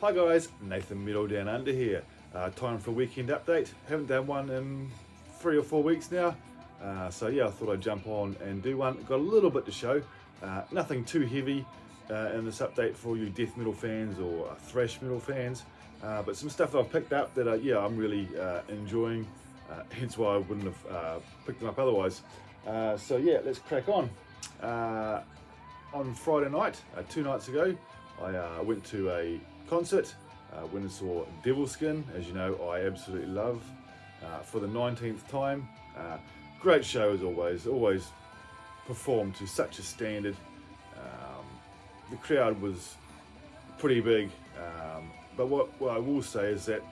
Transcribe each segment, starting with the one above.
Hi guys, Nathan Middle Down Under here. Time for a weekend update. Haven't done one in 3 or 4 weeks now. So yeah, I thought I'd jump on and do one. Got a little bit to show. Nothing too heavy in this update for you death metal fans or thrash metal fans. But some stuff I've picked up that I'm really enjoying. Hence why I wouldn't have picked them up otherwise. So yeah, let's crack on. On Friday night, 2 nights ago, I went to a concert. Went and saw Devilskin, as you know I absolutely love, for the 19th time. Great show as always performed to such a standard. The crowd was pretty big, but what I will say is that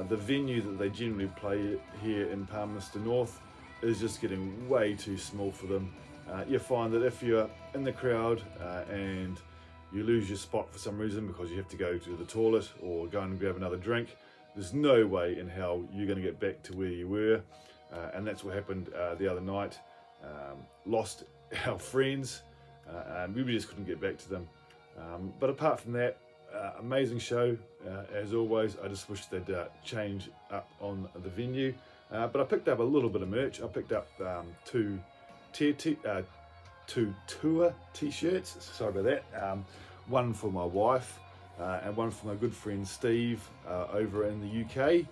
the venue that they generally play here in Palmerston North is just getting way too small for them. You find that if you're in the crowd and you lose your spot for some reason because you have to go to the toilet or go and grab another drink, there's no way in hell you're going to get back to where you were. And that's what happened the other night. Lost our friends and we just couldn't get back to them. But apart from that, amazing show as always. I just wish they'd change up on the venue. But I picked up a little bit of merch. I picked up two tour t-shirts, sorry about that. One for my wife and one for my good friend Steve over in the UK,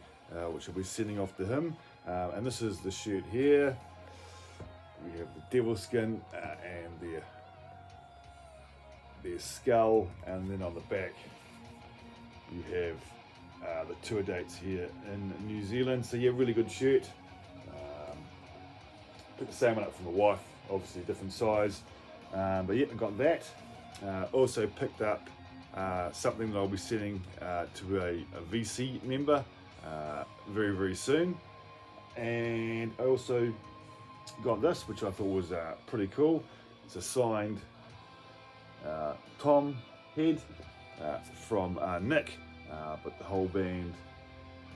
which I'll be sending off to him. And this is the shirt here. We have the Devilskin and their skull, and then on the back you have the tour dates here in New Zealand. So yeah, really good shirt. Picked the same one up for my wife, obviously different size, but yeah, I got that. Also picked up something that I'll be sending to a VC member very soon. And I also got this, which I thought was pretty cool. It's a signed Tom head from Nick, but the whole band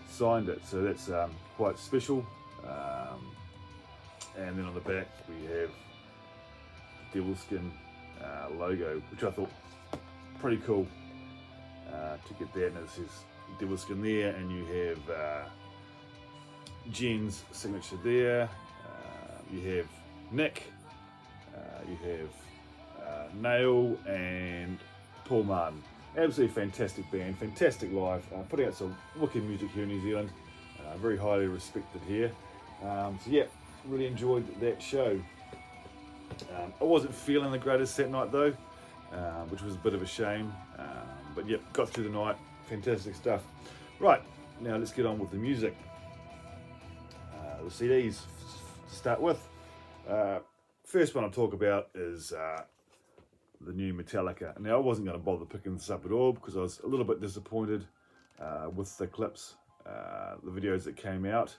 signed it, so that's quite special. And then on the back we have the Devilskin logo, which I thought pretty cool to get that. And it says Devilskin there, and you have Jen's signature there. You have Nick, you have Nail and Paul Martin. Absolutely fantastic band, fantastic live, putting out some wicked music here in New Zealand, very highly respected here. So yeah, really enjoyed that show. I wasn't feeling the greatest that night though, which was a bit of a shame, but yep, got through the night. Fantastic stuff. Right, now let's get on with the music. The CDs to start with. First one I'll talk about is the new Metallica. Now I wasn't going to bother picking this up at all because I was a little bit disappointed with the clips, the videos that came out.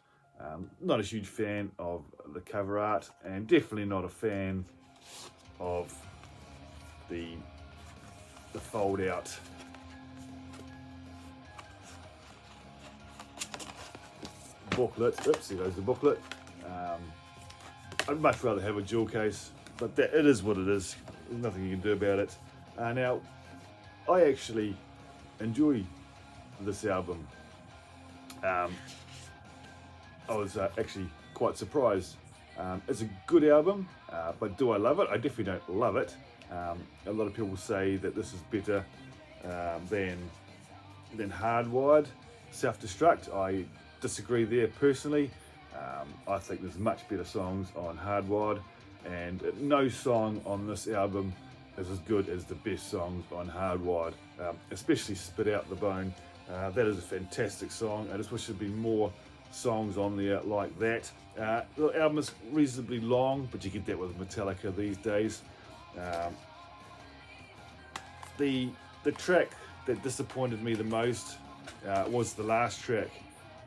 Not a huge fan of the cover art, and definitely not a fan of the fold out booklet. Oops, there goes the booklet. I'd much rather have a jewel case, but it is what it is. There's nothing you can do about it. Now, I actually enjoy this album. I was actually quite surprised. It's a good album, but do I love it? I definitely don't love it. A lot of people say that this is better than Hardwired, Self-Destruct. I disagree there personally. I think there's much better songs on Hardwired, and no song on this album is as good as the best songs on Hardwired, especially Spit Out the Bone. That is a fantastic song. I just wish there'd be more songs on there like that. The album is reasonably long, but you get that with Metallica these days. The track that disappointed me the most was the last track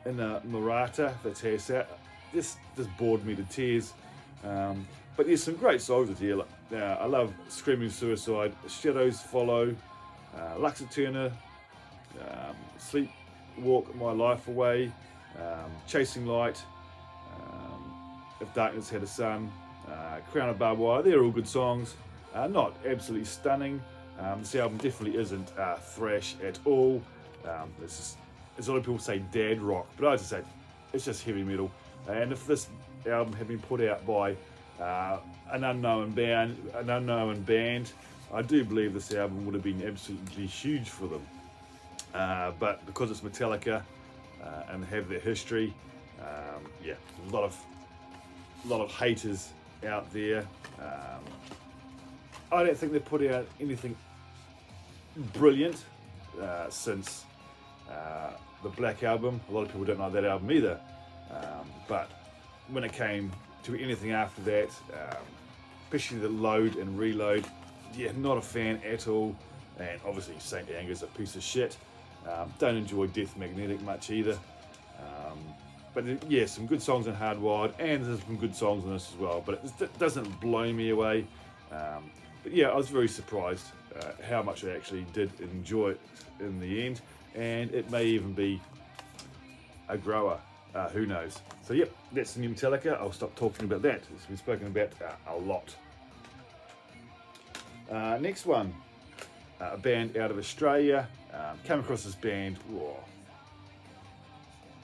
in the Murata that's here. This bored me to tears. But there's some great songs with here. I love Screaming Suicide, Shadows Follow, Lux Eterna, Sleepwalk My Life Away, Chasing Light, If Darkness Had a Sun, Crown of Barbed Wire. They're all good songs. Not absolutely stunning, This album definitely isn't thrash at all. As a lot of people say dad rock, but I just say it's just heavy metal. And if this album had been put out by an unknown band, I do believe this album would have been absolutely huge for them. But because it's Metallica and have their history, yeah, a lot of haters out there. I don't think they've put out anything brilliant since the Black Album. A lot of people don't like that album either. But when it came to anything after that, especially the Load and Reload, yeah, not a fan at all. And obviously St. Anger's a piece of shit. Don't enjoy Death Magnetic much either. But yeah, some good songs on Hardwired, and there's some good songs on this as well. But it doesn't blow me away. But yeah, I was very surprised how much I actually did enjoy it in the end. And it may even be a grower. Who knows? So yep, that's the new Metallica. I'll stop talking about that. It's been spoken about a lot. Next one, a band out of Australia. Came across this band,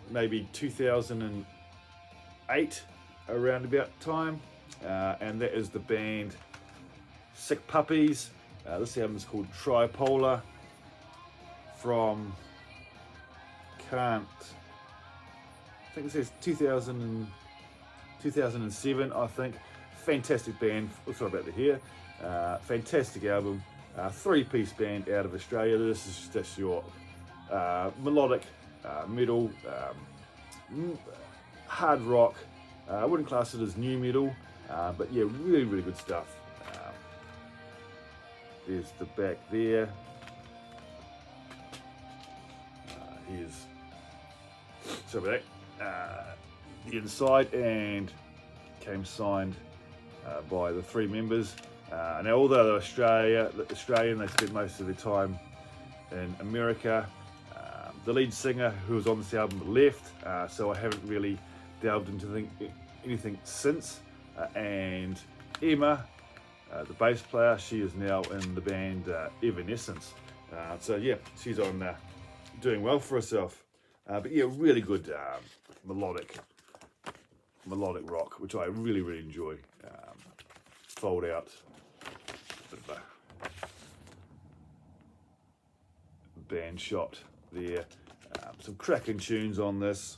maybe 2008, around about time. And that is the band Sick Puppies. This album is called Tripolar from, I think it says 2007, I think. Fantastic band. Sorry about the hair. Fantastic album. 3-piece band out of Australia. This is just your melodic metal, hard rock. I wouldn't class it as new metal, but yeah, really, really good stuff. There's the back there. Here's the inside, and came signed by the 3 members. Now, although they're Australian, they spent most of their time in America. The lead singer who was on this album left, so I haven't really delved into anything since. And Emma, the bass player, she is now in the band Evanescence. So yeah, she's on doing well for herself. But yeah, really good melodic rock, which I really, really enjoy. Fold out, bit of a band shot there. Some cracking tunes on this.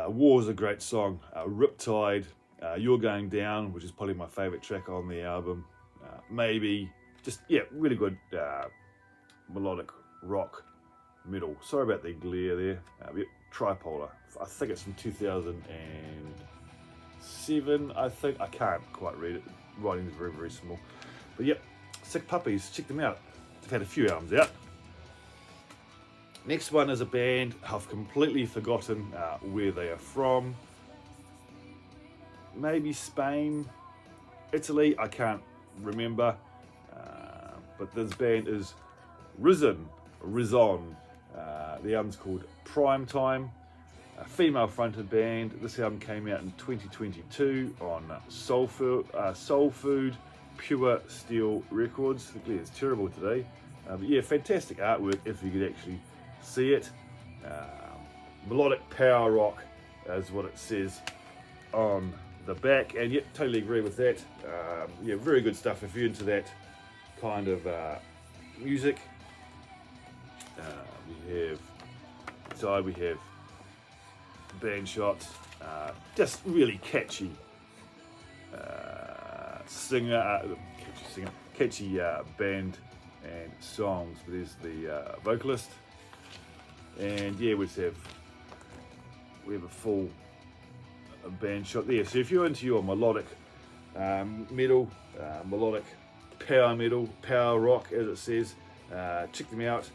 War's a great song. Riptide, You're Going Down, which is probably my favourite track on the album. Maybe, just, yeah, really good melodic rock metal. Sorry about the glare there. Yeah, Tripolar. I think it's from 2007, I think. I can't quite read it. Writing's very, very small. But yep, Sick Puppies, check them out. They've had a few albums out. Next one is a band I've completely forgotten where they are from. Maybe Spain, Italy, I can't remember. But this band is Rison. The album's called Prime Time. A female-fronted band. This album came out in 2022 on Soul Food, Pure Steel Records. The glare is terrible today. But yeah, fantastic artwork if you could actually see it. Melodic power rock is what it says on the back, and yep, totally agree with that. Yeah, very good stuff if you're into that kind of music. We have band shots, just really catchy catchy band and songs. But there's the vocalist, and yeah, we have a full band shot there. So if you're into your melodic metal, melodic power metal, power rock as it says, check them out.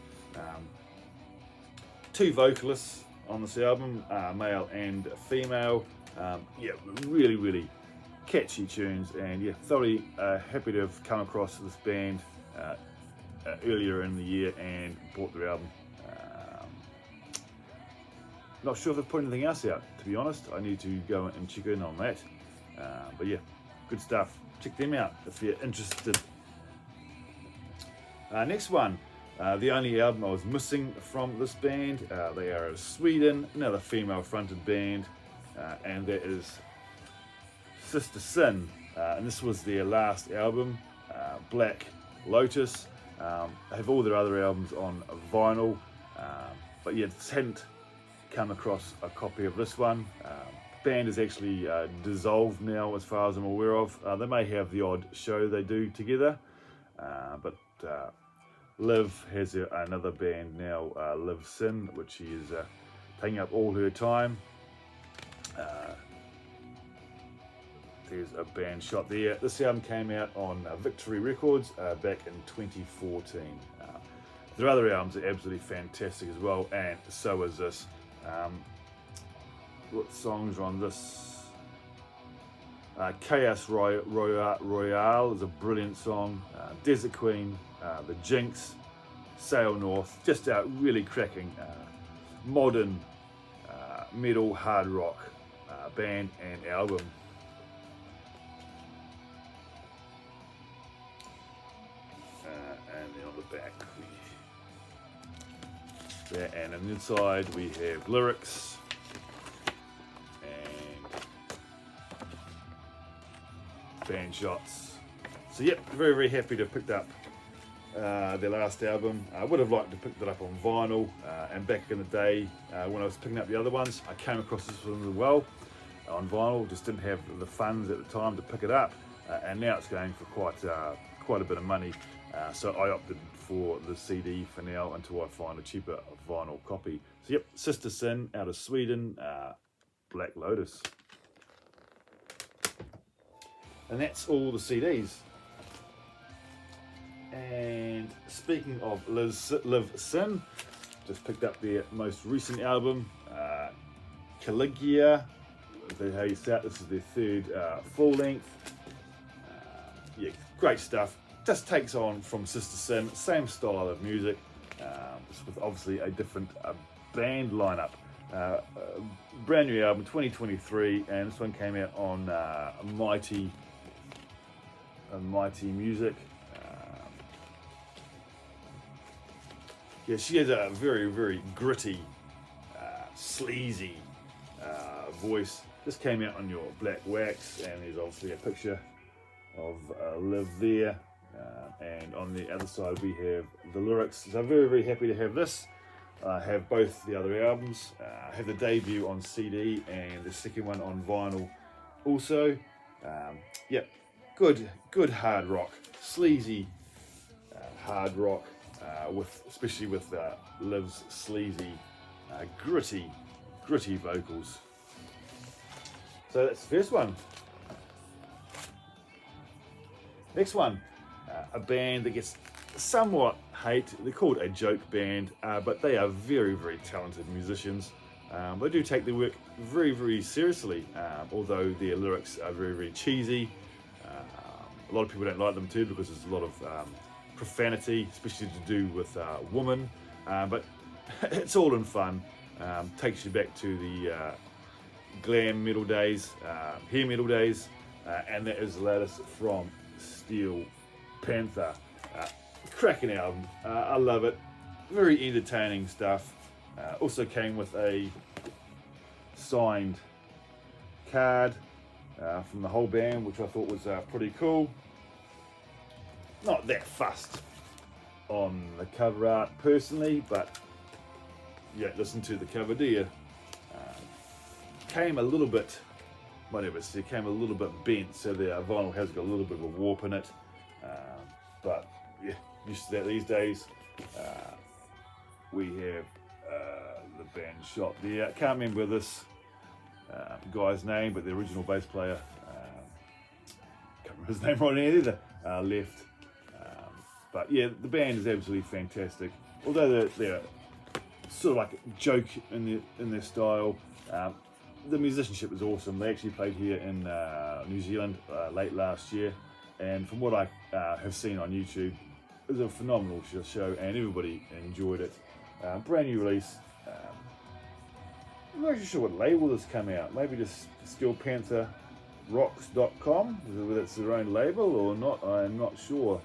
2 vocalists on this album, male and female. Yeah, really, really catchy tunes, and yeah, thoroughly happy to have come across this band earlier in the year and bought their album. Not sure if they've put anything else out, to be honest. I need to go and check in on that. But yeah, good stuff. Check them out if you're interested. Next one, the only album I was missing from this band. They are out of Sweden, another female-fronted band, and that is Sister Sin. And this was their last album, Black Lotus. I have all their other albums on vinyl, but yeah, hadn't come across a copy of this one. Band is actually dissolved now, as far as I'm aware of. They may have the odd show they do together, but Liv has another band now, Liv Sin, which she is taking up all her time. There's a band shot there. This album came out on Victory Records back in 2014. Their other albums are absolutely fantastic as well, and so is this. What songs are on this? Chaos Royale is a brilliant song. Desert Queen, The Jinx, Sail North, just a really cracking modern metal hard rock band and album. And then on the back, and on the inside we have lyrics and band shots. So yep, very, very happy to have picked up their last album. I would have liked to pick that up on vinyl, and back in the day when I was picking up the other ones, I came across this one as well on vinyl. Just didn't have the funds at the time to pick it up, and now it's going for quite a bit of money. So I opted for the CD for now until I find a cheaper vinyl copy. So yep, Sister Sin out of Sweden, Black Lotus. And that's all the CDs. And speaking of Liv Sin, just picked up their most recent album, Caligula. That's how you start. This is their third full length. Yeah, great stuff. Just takes on from Sister Sin, same style of music, just with obviously a different band lineup. Brand new album, 2023, and this one came out on Mighty Music. Yeah, she has a very, very gritty, sleazy voice. This came out on your black wax, and there's obviously a picture of Liv there. And on the other side we have the lyrics. So I'm very, very happy to have this. I have both the other albums. I have the debut on CD and the second one on vinyl also. Yep, good hard rock, sleazy hard rock, especially with Liv's sleazy, gritty vocals. So that's the first one. Next one. A band that gets somewhat hate. They're called a joke band, but they are very, very talented musicians. They do take their work very, very seriously, although their lyrics are very, very cheesy. A lot of people don't like them too because there's a lot of profanity, especially to do with women, but it's all in fun. Takes you back to the glam metal days, hair metal days, and that is the latest from Steel Panther. Cracking album. I love it. Very entertaining stuff. Also came with a signed card from the whole band, which I thought was pretty cool. Not that fussed on the cover art personally, but yeah, listen to the cover, do you? Came a little bit, whatever, so it came a little bit bent, so the vinyl has got a little bit of a warp in it. But yeah, used to that these days. We have the band shot there. Can't remember this guy's name, but the original bass player, can't remember his name right now either, left. But yeah, the band is absolutely fantastic. Although they're sort of like a joke in their style, the musicianship is awesome. They actually played here in New Zealand late last year, and from what I have seen on YouTube, it was a phenomenal show and everybody enjoyed it. Brand new release. I'm not actually sure what label this came out. Maybe just SteelPantherRocks.com, whether it's their own label or not, I'm not sure.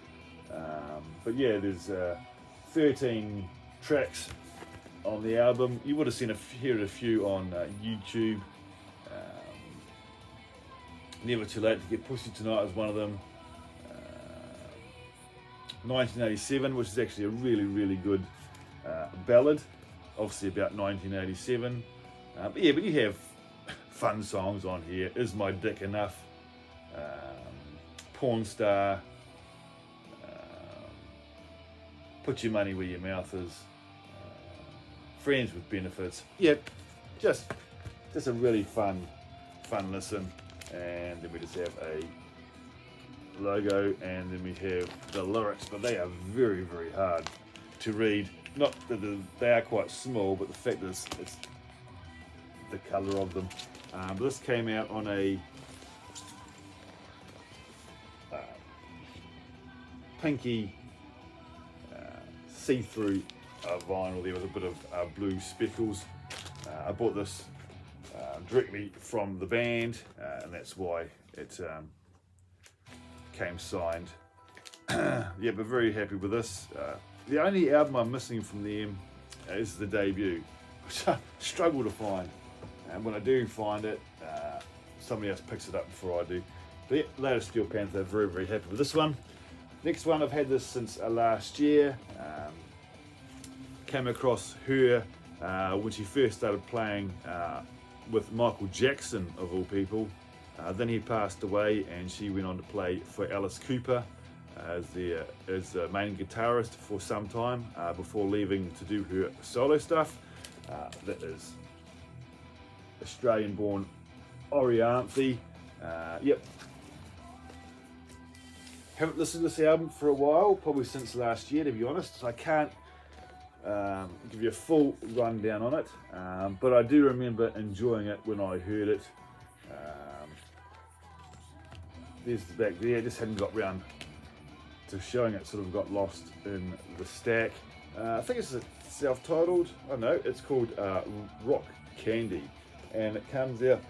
But yeah, there's 13 tracks on the album. You would have seen heard a few on YouTube. Never Too Late to Get Pussy Tonight is one of them. 1987, which is actually a really, really good ballad, obviously about 1987. But you have fun songs on here. Is My Dick Enough? Porn Star. Put Your Money Where Your Mouth Is. Friends with Benefits. Yep, just a really fun listen. And then we just have a logo, and then we have the lyrics, but they are very, very hard to read. Not that they are quite small, but the fact that it's the colour of them. This came out on a pinky see-through vinyl. There was a bit of blue speckles. I bought this directly from the band, and that's why it came signed. Yeah, but very happy with this. The only album I'm missing from them is the debut, which I struggle to find. And when I do find it, somebody else picks it up before I do. But yeah, latest Steel Panther, very, very happy with this one. Next one, I've had this since last year. Came across her when she first started playing with Michael Jackson, of all people. Then he passed away, and she went on to play for Alice Cooper as the main guitarist for some time before leaving to do her solo stuff. That is Australian-born Orianthi. Yep. Haven't listened to this album for a while, probably since last year, to be honest. So I can't give you a full rundown on it, but I do remember enjoying it when I heard it. There's the back there, just hadn't got round to showing it, sort of got lost in the stack. I think it's self-titled. I know it's called Rock Candy, and it comes out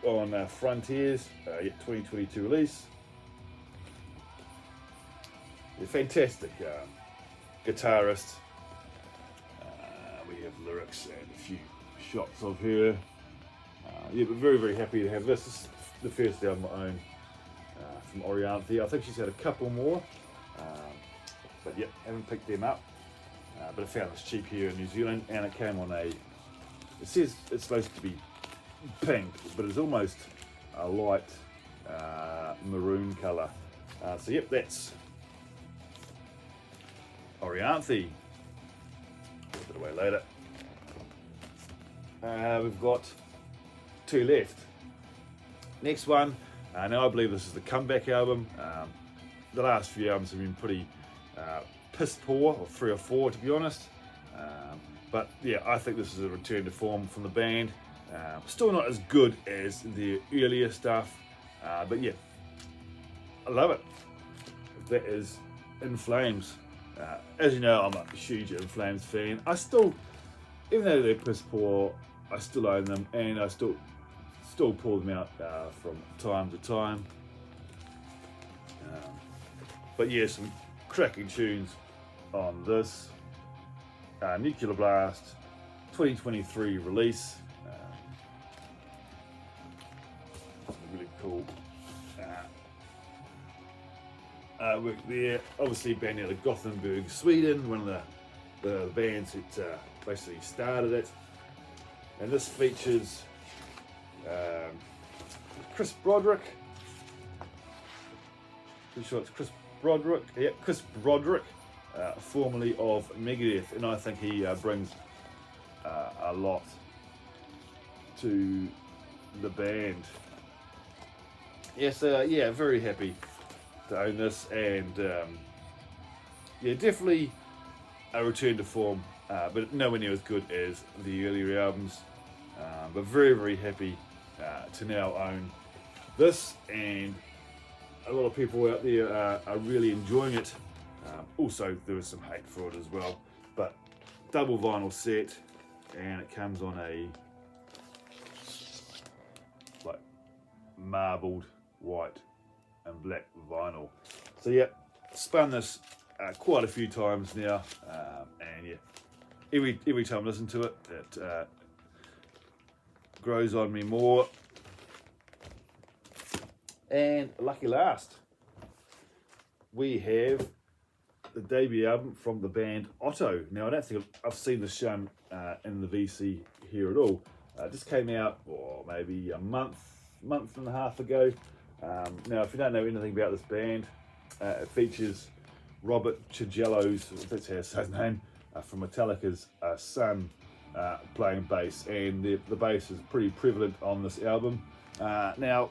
on Frontiers, 2022 release. A fantastic guitarist. We have lyrics and a few shots of her. Yeah, but very, very happy to have this. This is the first album I own from Orianthi. I think she's had a couple more, but yeah, haven't picked them up. But I found this cheap here in New Zealand, and it came on it says it's supposed to be pink, but it's almost a light maroon colour. So yep, that's Orianthi. Put it away later. We've got two left. Next one, now I believe this is the comeback album. The last few albums have been pretty piss poor, or 3 or 4 to be honest. But yeah, I think this is a return to form from the band. Still not as good as the earlier stuff, but yeah, I love it. That is In Flames. As you know, I'm a huge In Flames fan. I still, even though they're piss poor, I still own them, and I still pull them out from time to time. But yeah, some cracking tunes on this. Nuclear Blast, 2023 release. Really cool work there. Obviously, band out of Gothenburg, Sweden, one of the bands that basically started it. And this features Chris Broderick. Pretty sure it's Chris Broderick. Yeah, Chris Broderick, formerly of Megadeth, and I think he brings a lot to the band. Yes, yeah, very happy to own this, and yeah, definitely a return to form, but nowhere near as good as the earlier albums. But very, very happy to now own this, and a lot of people out there are really enjoying it. Also, there was some hate for it as well, but double vinyl set, and it comes on a marbled white and black vinyl. So yeah, spun this quite a few times now, and yeah, every time I listen to it, it grows on me more. And lucky last, we have the debut album from the band Otto. Now, I don't think I've seen this shown in the VC here at all. This came out maybe a month and a half ago. Now, if you don't know anything about this band, it features Robert Chigello's, if that's how I say his name, from Metallica's son, playing bass, and the bass is pretty prevalent on this album. Now,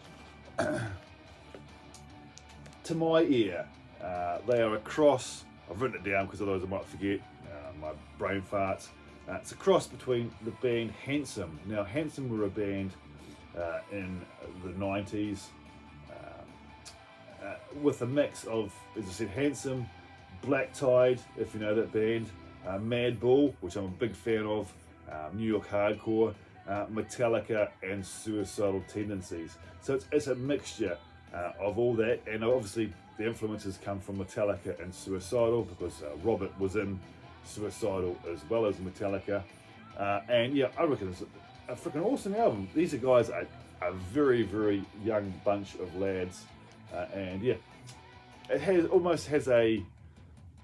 to my ear, they are a cross. I've written it down because otherwise I might forget. My brain farts. It's a cross between the band Handsome. Now, Handsome were a band in the 90s with a mix of, as I said, Handsome, Black Tide, if you know that band, Mad Bull, which I'm a big fan of, New York Hardcore, Metallica, and Suicidal Tendencies. So it's a mixture of all that, and obviously the influences come from Metallica and Suicidal, because Robert was in Suicidal as well as Metallica. And yeah, I reckon it's a freaking awesome album. These are guys, a very, very young bunch of lads, and yeah, it almost has you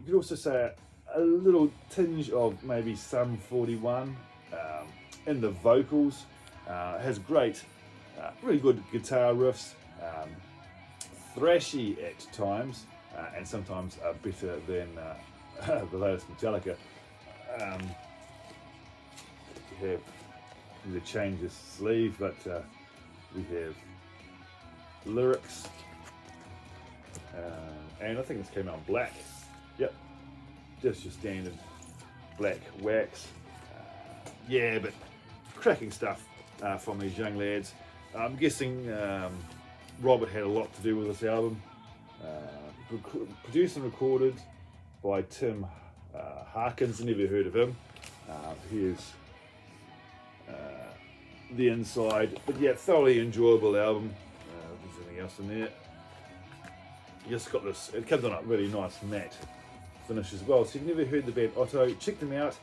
could also say a little tinge of maybe Sum 41 in the vocals. It has great, really good guitar riffs, thrashy at times, and sometimes better than the latest Metallica. We have to change this sleeve, but we have lyrics, and I think this came out in black. Yep, just your standard black wax. Yeah, but cracking stuff from these young lads. I'm guessing Robert had a lot to do with this album. Produced and recorded by Tim Harkins. Never heard of him. Here's the inside, but yeah, thoroughly enjoyable album. There's anything else in there? You just got this. It comes on a really nice matte finish as well. So if you've never heard the band Otto, check them out.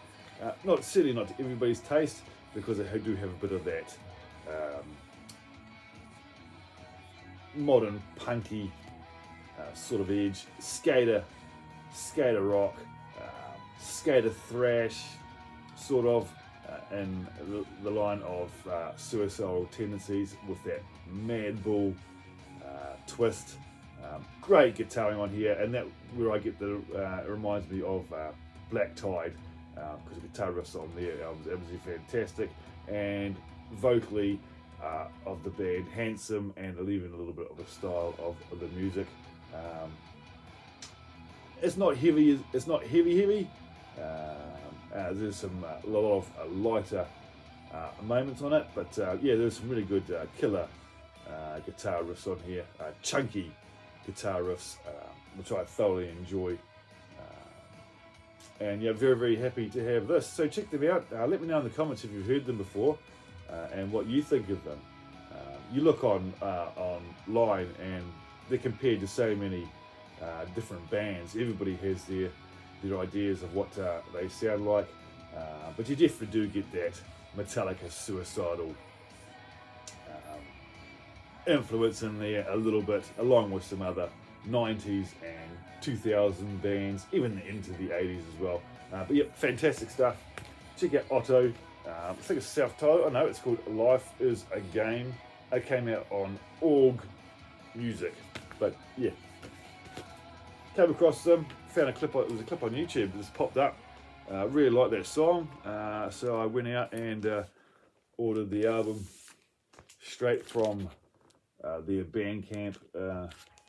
Certainly not to everybody's taste, because they do have a bit of that modern punky sort of edge, skater rock, skater thrash, sort of, and the line of Suicidal Tendencies with that Mad Bull twist. Great guitaring on here, and that where I get it reminds me of Black Tide, because the guitar riffs on there are absolutely fantastic, and vocally of the band Handsome, and even a little bit of a style of the music. It's not heavy. It's not heavy. There's a lot of lighter moments on it, but yeah, there's some really good killer guitar riffs on here, chunky guitar riffs, which I thoroughly enjoy. And yeah, very, very happy to have this. So check them out. Let me know in the comments if you've heard them before and what you think of them. You look online and they're compared to so many different bands. Everybody has their ideas of what they sound like, but you definitely do get that Metallica Suicidal influence in there a little bit, along with some other 90s and 2000 bands, even into the 80s as well. But yeah, fantastic stuff. Check out Otto. I think it's self-titled. I know it's called Life Is a Game. It came out on Org Music, but yeah, came across them, found a clip. It was a clip on YouTube that just popped up. Really liked that song, so I went out and ordered the album straight from their Bandcamp,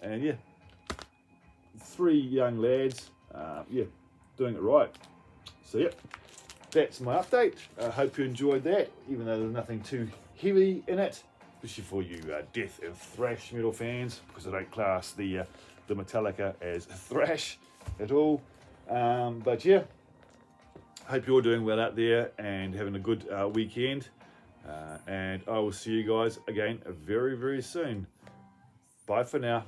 and yeah, 3 young lads, yeah, doing it right. So yeah, that's my update. I hope you enjoyed that, even though there's nothing too heavy in it, especially for you death and thrash metal fans, because I don't class the Metallica as thrash at all. But yeah, hope you're doing well out there and having a good weekend. And I will see you guys again very, very soon. Bye for now.